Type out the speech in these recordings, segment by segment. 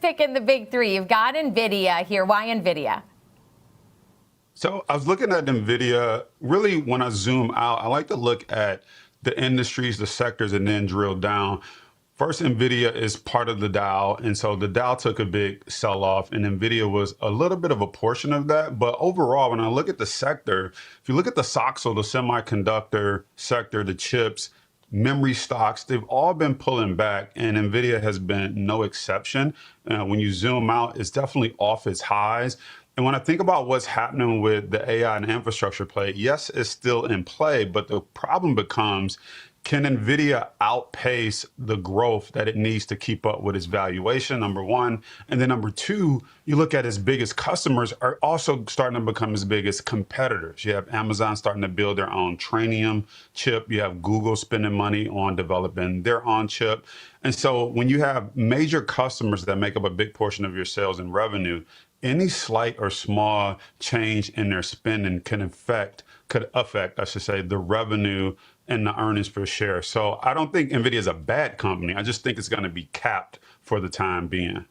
pick in the big three. You've got Nvidia here. Why Nvidia? So I was looking at NVIDIA. Really, when I zoom out, I like to look at the industries, the sectors, and then drill down. First, NVIDIA is part of the Dow, and so the Dow took a big sell-off, and NVIDIA was a little bit of a portion of that. But overall, when I look at the sector, if you look at the SOX, so the semiconductor sector, the chips, memory stocks, they've all been pulling back, and NVIDIA has been no exception. When you zoom out, it's definitely off its highs. And when I think about what's happening with the AI and infrastructure play, yes, it's still in play, but the problem becomes, can NVIDIA outpace the growth that it needs to keep up with its valuation, number one? And then number two, you look at its biggest customers are also starting to become its biggest competitors. You have Amazon starting to build their own Trainium chip. You have Google spending money on developing their own chip. And so when you have major customers that make up a big portion of your sales and revenue, any slight or small change in their spending could affect, I should say, the revenue and the earnings per share. So I don't think NVIDIA is a bad company. I just think it's going to be capped for the time being.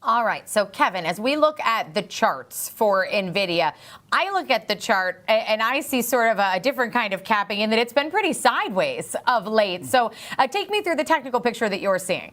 All right. So, Kevin, as we look at the charts for NVIDIA, I look at the chart and I see sort of a different kind of capping in that it's been pretty sideways of late. So take me through the technical picture that you're seeing.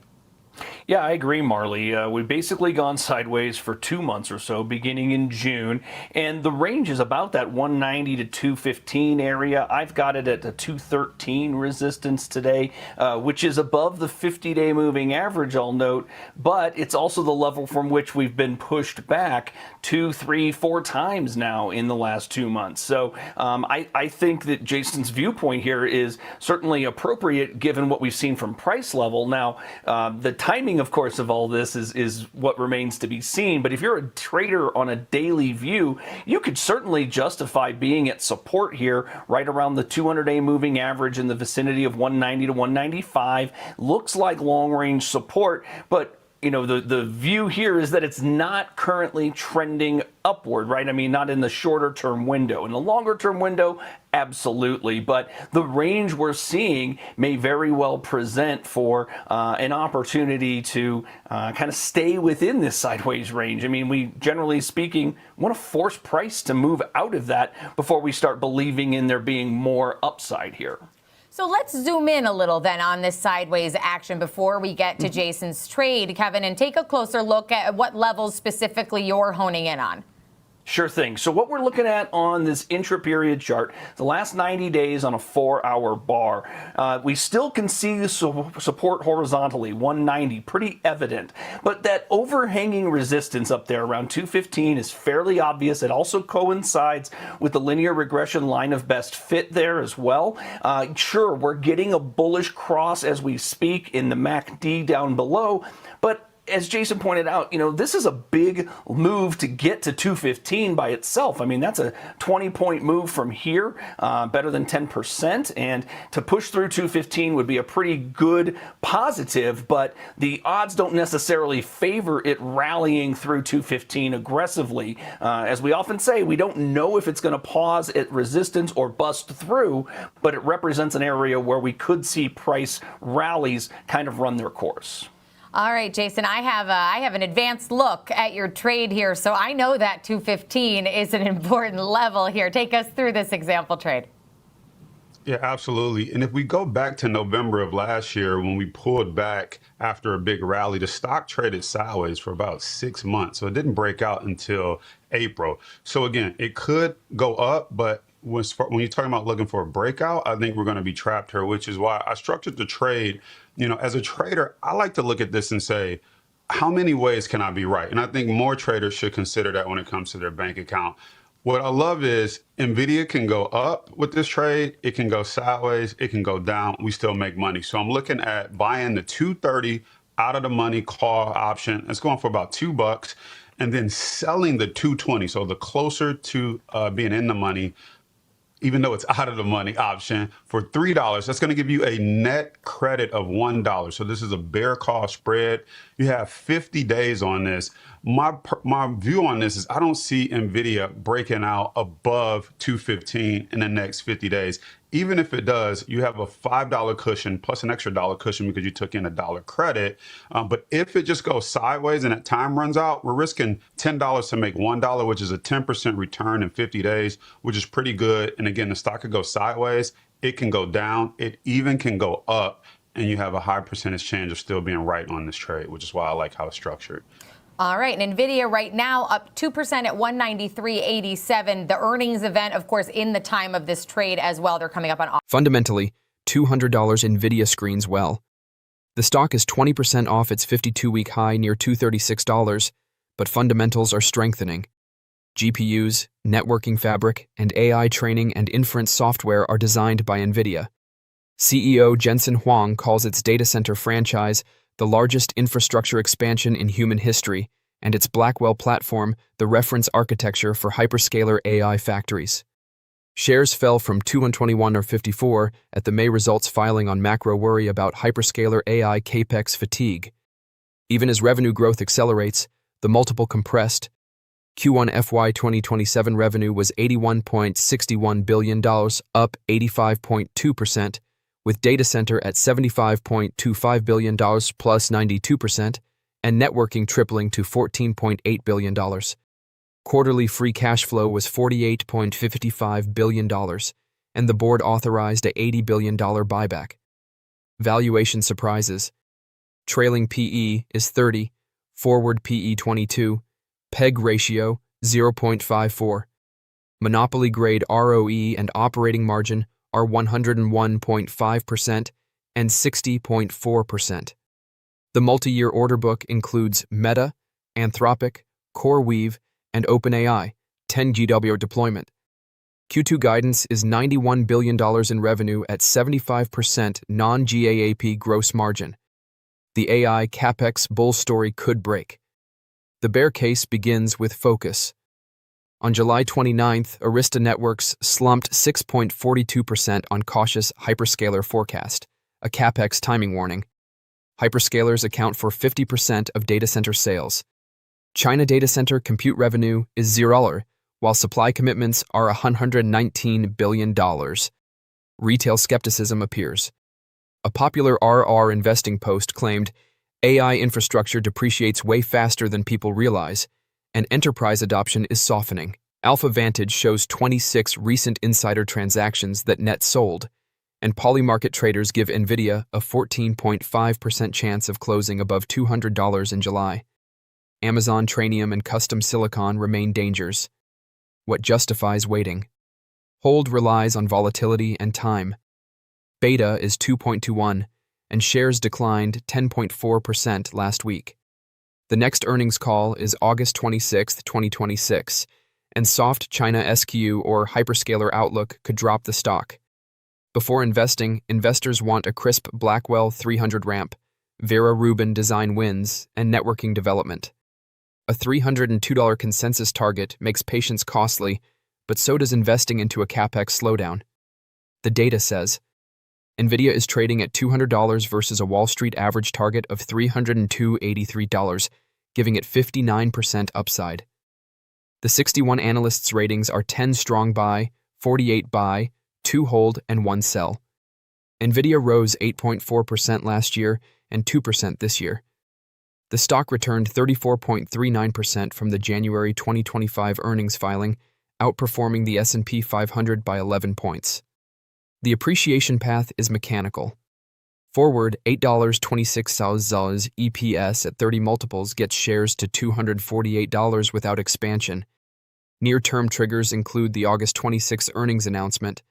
Yeah, I agree, Marley. We've basically gone sideways for 2 months or so, beginning in June, and the range is about that 190 to 215 area. I've got it at a 213 resistance today, which is above the 50-day moving average, I'll note, but it's also the level from which we've been pushed back 2, 3, 4 times now in the last 2 months. So I think that Jason's viewpoint here is certainly appropriate given what we've seen from price level. Now, the timing, of course, of all this is what remains to be seen. But if you're a trader on a daily view, you could certainly justify being at support here right around the 200-day moving average in the vicinity of 190 to 195. Looks like long-range support, but you know, the view here is that it's not currently trending upward, right? I mean, not in the shorter term window. In the longer term window, absolutely. But the range we're seeing may very well present for an opportunity to kind of stay within this sideways range. I mean, we, generally speaking, want to force price to move out of that before we start believing in there being more upside here. So let's zoom in a little then on this sideways action before we get to Jason's trade, Kevin, and take a closer look at what levels specifically you're honing in on. Sure thing. So what we're looking at on this intra-period chart, the last 90 days on a 4-hour bar, we still can see the support horizontally, 190, pretty evident. But that overhanging resistance up there around 215 is fairly obvious. It also coincides with the linear regression line of best fit there as well. Sure, we're getting a bullish cross as we speak in the MACD down below, but as Jason pointed out, you know, this is a big move to get to 215 by itself. I mean, that's a 20-point move from here, better than 10%. And to push through 215 would be a pretty good positive, but the odds don't necessarily favor it rallying through 215 aggressively. As we often say, we don't know if it's going to pause at resistance or bust through, but it represents an area where we could see price rallies kind of run their course. All right, Jason, I have an advanced look at your trade here, so I know that 215 is an important level here. Take us through this example trade. Yeah, absolutely. And if we go back to November of last year, when we pulled back after a big rally, the stock traded sideways for about 6 months. So it didn't break out until April. So again, it could go up, but when you're talking about looking for a breakout, I think we're going to be trapped here, which is why I structured the trade. You know, as a trader, I like to look at this and say, how many ways can I be right? And I think more traders should consider that when it comes to their bank account. What I love is NVIDIA can go up with this trade. It can go sideways. It can go down. We still make money. So I'm looking at buying the 230 out of the money call option. It's going for about $2, and then selling the 220. So the closer to being in the money, even though it's out of the money option, for $3. That's going to give you a net credit of $1. So this is a bear call spread. You have 50 days on this. My view on this is I don't see NVIDIA breaking out above 215 in the next 50 days. even if it does, you have a $5 cushion plus an extra dollar cushion because you took in a dollar credit. But if it just goes sideways and that time runs out, we're risking $10 to make $1, which is a 10% return in 50 days, which is pretty good. And again, the stock could go sideways, it can go down, it even can go up, and you have a high percentage chance of still being right on this trade, which is why I like how it's structured. All right, and Nvidia right now up 2% at 193.87. The earnings event, of course, in the time of this trade as well. They're coming up on. Fundamentally, $200 Nvidia screens well. The stock is 20% off its 52-week high near $236, but fundamentals are strengthening. GPUs, networking fabric, and AI training and inference software are designed by Nvidia. CEO Jensen Huang calls its data center franchise the largest infrastructure expansion in human history, and its Blackwell platform the reference architecture for hyperscaler AI factories. Shares fell from 221.54 at the May results filing on macro worry about hyperscaler AI capex fatigue. Even as revenue growth accelerates, the multiple compressed. Q1 FY 2027 revenue was $81.61 billion, up 85.2%, with data center at $75.25 billion plus 92%, and networking tripling to $14.8 billion. Quarterly free cash flow was $48.55 billion, and the board authorized a $80 billion buyback. Valuation surprises. Trailing PE is 30, forward PE 22, PEG ratio 0.54. Monopoly grade ROE and operating margin are 101.5% and 60.4%. The multi-year order book includes Meta, Anthropic, CoreWeave, and OpenAI, 10 GW deployment. Q2 guidance is $91 billion in revenue at 75% non-GAAP gross margin. The AI capex bull story could break. The bear case begins with focus. On July 29th, Arista Networks slumped 6.42% on cautious hyperscaler forecast, a capex timing warning. Hyperscalers account for 50% of data center sales. China data center compute revenue is $0, while supply commitments are $119 billion. Retail skepticism appears. A popular RR investing post claimed, AI infrastructure depreciates way faster than people realize, and enterprise adoption is softening. Alpha Vantage shows 26 recent insider transactions that net sold, and polymarket traders give Nvidia a 14.5% chance of closing above $200 in July. Amazon Trainium and custom silicon remain dangers. What justifies waiting? Hold relies on volatility and time. Beta is 2.21, and shares declined 10.4% last week. The next earnings call is August 26, 2026, and soft China SQ or hyperscaler outlook could drop the stock. Before investing, investors want a crisp Blackwell 300 ramp, Vera Rubin design wins, and networking development. A $302 consensus target makes patience costly, but so does investing into a capex slowdown. The data says, Nvidia is trading at $200 versus a Wall Street average target of $302.83, giving it 59% upside. The 61 analysts' ratings are 10 strong buy, 48 buy, 2 hold, and 1 sell. Nvidia rose 8.4% last year and 2% this year. The stock returned 34.39% from the January 2025 earnings filing, outperforming the S&P 500 by 11 points. The appreciation path is mechanical. Forward, $8.26 EPS at 30 multiples gets shares to $248 without expansion. Near-term triggers include the August 26 earnings announcement,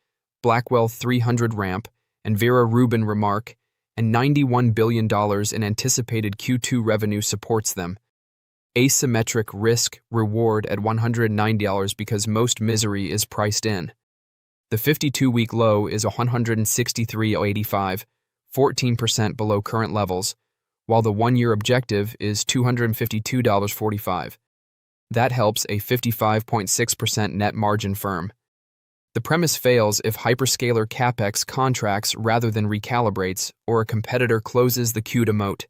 Blackwell 300 ramp, and Vera Rubin remark, and $91 billion in anticipated Q2 revenue supports them. Asymmetric risk-reward at $109 because most misery is priced in. The 52-week low is $163.85, 14% below current levels, while the one-year objective is $252.45. That helps a 55.6% net margin firm. The premise fails if hyperscaler capex contracts rather than recalibrates or a competitor closes the queue to moat.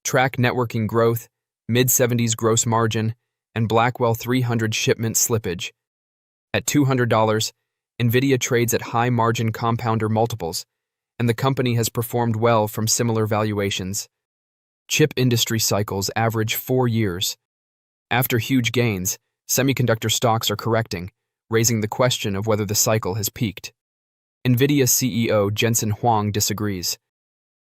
Track networking growth, mid-70s gross margin, and Blackwell 300 shipment slippage. At $200, Nvidia trades at high-margin compounder multiples, and the company has performed well from similar valuations. Chip industry cycles average 4 years. After huge gains, semiconductor stocks are correcting, raising the question of whether the cycle has peaked. Nvidia CEO Jensen Huang disagrees.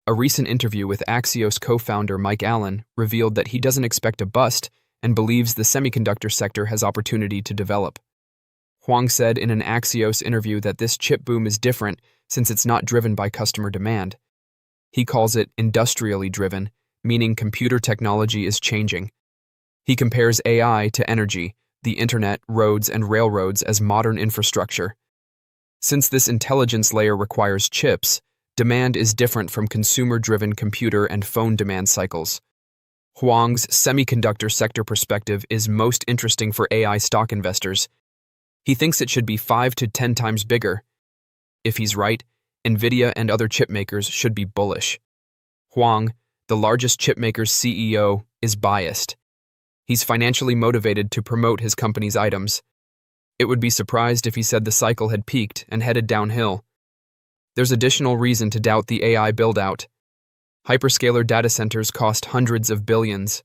A recent interview with Axios co-founder Mike Allen revealed that he doesn't expect a bust and believes the semiconductor sector has opportunity to develop. Huang said in an Axios interview that this chip boom is different since it's not driven by customer demand. He calls it industrially driven, meaning computer technology is changing. He compares AI to energy, the internet, roads, and railroads as modern infrastructure. Since this intelligence layer requires chips, demand is different from consumer-driven computer and phone demand cycles. Huang's semiconductor sector perspective is most interesting for AI stock investors. He thinks it should be 5 to 10 times bigger. If he's right, Nvidia and other chip makers should be bullish. Huang, the largest chipmaker's CEO, is biased. He's financially motivated to promote his company's items. It would be surprised if he said the cycle had peaked and headed downhill. There's additional reason to doubt the AI build-out. Hyperscaler data centers cost hundreds of billions.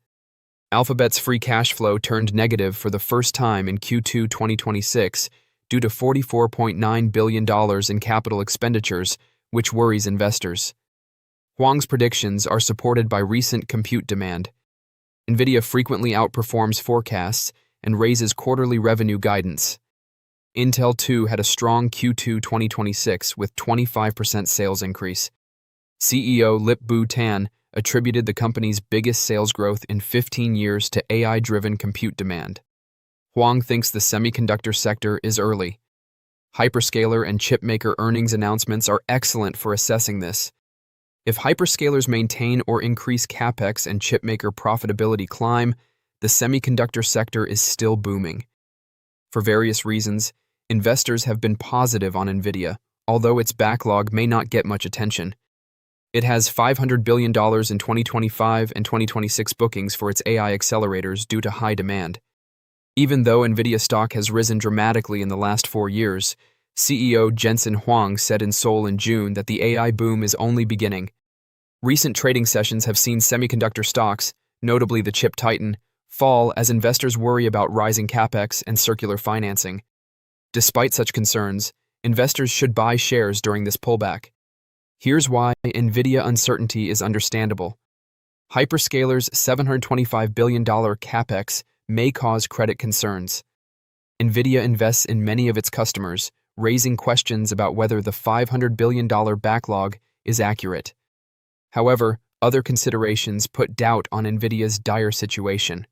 Alphabet's free cash flow turned negative for the first time in Q2 2026 due to $44.9 billion in capital expenditures, which worries investors. Huang's predictions are supported by recent compute demand. Nvidia frequently outperforms forecasts and raises quarterly revenue guidance. Intel too had a strong Q2 2026 with 25% sales increase. CEO Lip-Bu Tan attributed the company's biggest sales growth in 15 years to AI-driven compute demand. Huang thinks the semiconductor sector is early. Hyperscaler and chipmaker earnings announcements are excellent for assessing this. If hyperscalers maintain or increase capex and chipmaker profitability climb, the semiconductor sector is still booming. For various reasons, investors have been positive on Nvidia, although its backlog may not get much attention. It has $500 billion in 2025 and 2026 bookings for its AI accelerators due to high demand. Even though Nvidia stock has risen dramatically in the last 4 years, CEO Jensen Huang said in Seoul in June that the AI boom is only beginning. Recent trading sessions have seen semiconductor stocks, notably the chip titan, fall as investors worry about rising capex and circular financing. Despite such concerns, investors should buy shares during this pullback. Here's why Nvidia uncertainty is understandable. Hyperscaler's $725 billion capex may cause credit concerns. Nvidia invests in many of its customers, raising questions about whether the $500 billion backlog is accurate. However, other considerations put doubt on Nvidia's dire situation.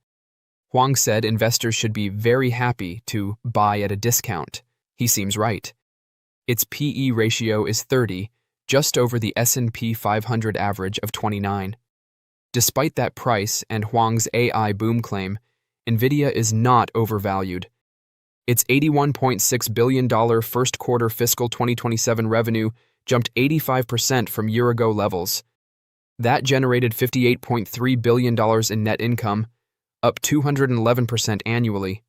Huang said investors should be very happy to buy at a discount. He seems right. Its PE ratio is 30, just over the S&P 500 average of 29. Despite that price and Huang's AI boom claim, Nvidia is not overvalued. Its $81.6 billion first quarter fiscal 2027 revenue jumped 85% from year-ago levels. That generated $58.3 billion in net income, up 211% annually.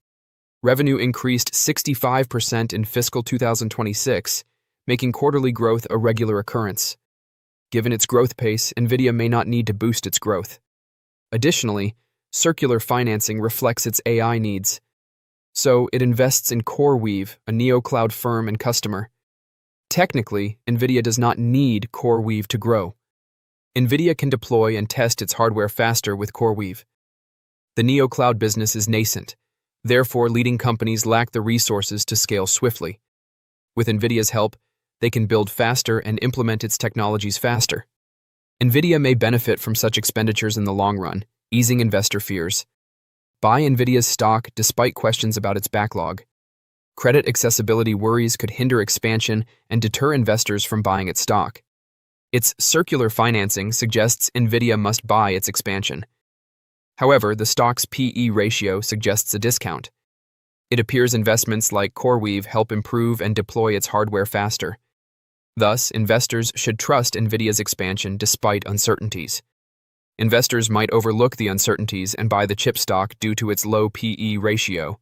Revenue increased 65% in fiscal 2026, making quarterly growth a regular occurrence. Given its growth pace, Nvidia may not need to boost its growth. Additionally, circular financing reflects its AI needs. So it invests in CoreWeave, a neo-cloud firm and customer. Technically, Nvidia does not need CoreWeave to grow. Nvidia can deploy and test its hardware faster with CoreWeave. The neo-cloud business is nascent. Therefore, leading companies lack the resources to scale swiftly. With Nvidia's help, they can build faster and implement its technologies faster. Nvidia may benefit from such expenditures in the long run, easing investor fears. Buy Nvidia's stock despite questions about its backlog. Credit accessibility worries could hinder expansion and deter investors from buying its stock. Its circular financing suggests Nvidia must buy its expansion. However, the stock's PE ratio suggests a discount. It appears investments like CoreWeave help improve and deploy its hardware faster. Thus, investors should trust Nvidia's expansion despite uncertainties. Investors might overlook the uncertainties and buy the chip stock due to its low PE ratio.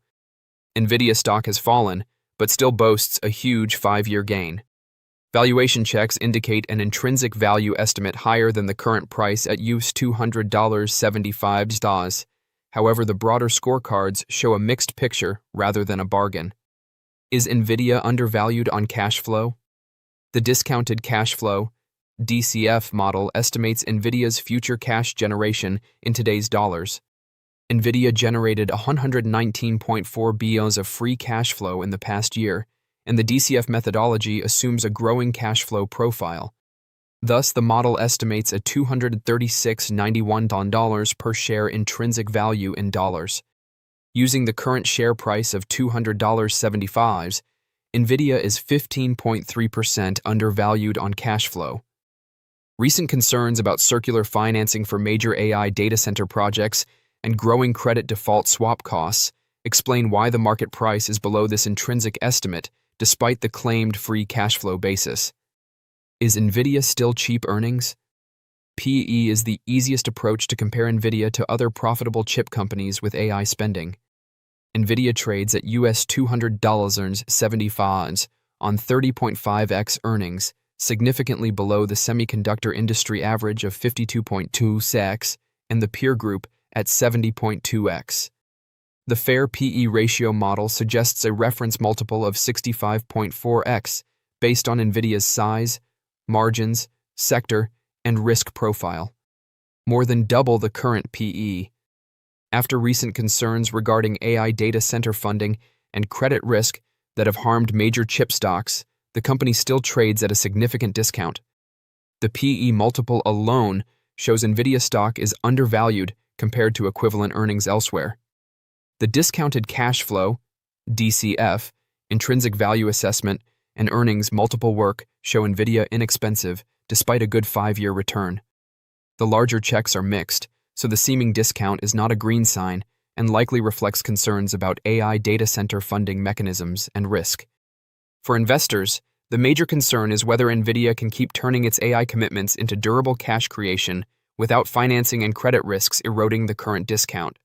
Nvidia stock has fallen, but still boasts a huge 5-year gain. Valuation checks indicate an intrinsic value estimate higher than the current price at US $200.75. However, the broader scorecards show a mixed picture rather than a bargain. Is Nvidia undervalued on cash flow? The discounted cash flow DCF model estimates Nvidia's future cash generation in today's dollars. Nvidia generated 119.4 billion of free cash flow in the past year, and the DCF methodology assumes a growing cash flow profile. Thus, the model estimates a $236.91 per share intrinsic value in dollars. Using the current share price of $200.75, Nvidia is 15.3% undervalued on cash flow. Recent concerns about circular financing for major AI data center projects and growing credit default swap costs explain why the market price is below this intrinsic estimate despite the claimed free cash flow basis. Is Nvidia still cheap earnings? PE is the easiest approach to compare Nvidia to other profitable chip companies with AI spending. Nvidia trades at US $200.75 on 30.5x earnings, significantly below the semiconductor industry average of 52.2x and the peer group at 70.2x. The fair PE ratio model suggests a reference multiple of 65.4x based on Nvidia's size, margins, sector, and risk profile, more than double the current PE. After recent concerns regarding AI data center funding and credit risk that have harmed major chip stocks, the company still trades at a significant discount. The PE multiple alone shows Nvidia stock is undervalued compared to equivalent earnings elsewhere. The discounted cash flow, DCF, intrinsic value assessment, and earnings multiple work show Nvidia inexpensive despite a good 5-year return. The larger checks are mixed, so the seeming discount is not a green sign and likely reflects concerns about AI data center funding mechanisms and risk. For investors, the major concern is whether Nvidia can keep turning its AI commitments into durable cash creation without financing and credit risks eroding the current discount.